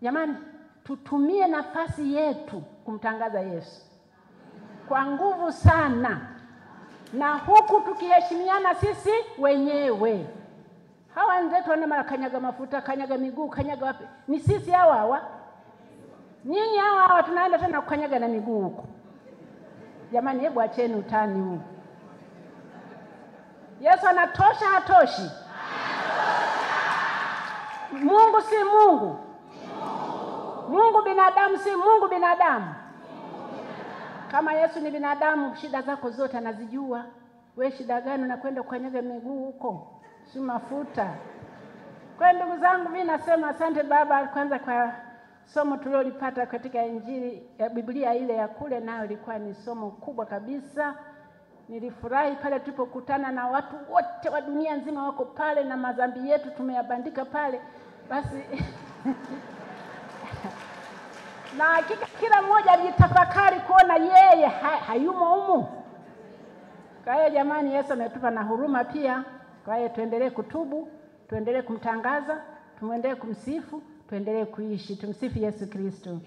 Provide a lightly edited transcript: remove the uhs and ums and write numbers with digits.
Jamani, tutumie nafasi yetu kumtangaza Yesu kwa nguvu sana, na huku tukiheshimiana sisi wenyewe. Hawa wenzetu wana mara kanyaga mafuta, kanyaga miguu, kanyaga wapi? Ni sisi hawa. Nyinyi hawa tunaenda tena kukanyaga na miguu huko. Jamani, hebu acheni utani huu. Yesu anatosha, hatoshi? Mungu si Mungu. Mungu binadamu si Mungu binadamu. Kama Yesu ni binadamu, shida zako zote anazijua. Wewe shida gani unakwenda kukanyaga miguu huko? Si mafuta. Kwa ndugu zangu, mimi nasema asante Baba kwanza kwa somo tulilopata katika Injili ya Biblia ile ya kule, nayo ilikuwa ni somo kubwa kabisa. Nilifurahi pale tulipokutana na watu wote wa dunia nzima wako pale, na madhambi yetu tumeyabandika pale. Basi na hakika kila mmoja alitafakari kuona yeye hayumo humu. Kwa hiyo jamani, Yesu ametupa na huruma pia. Kwa hiyo tuendelee kutubu, tuendelee kumtangaza, tuendelee kumsifu, tuendelee kuishi. Tumsifu Yesu Kristo.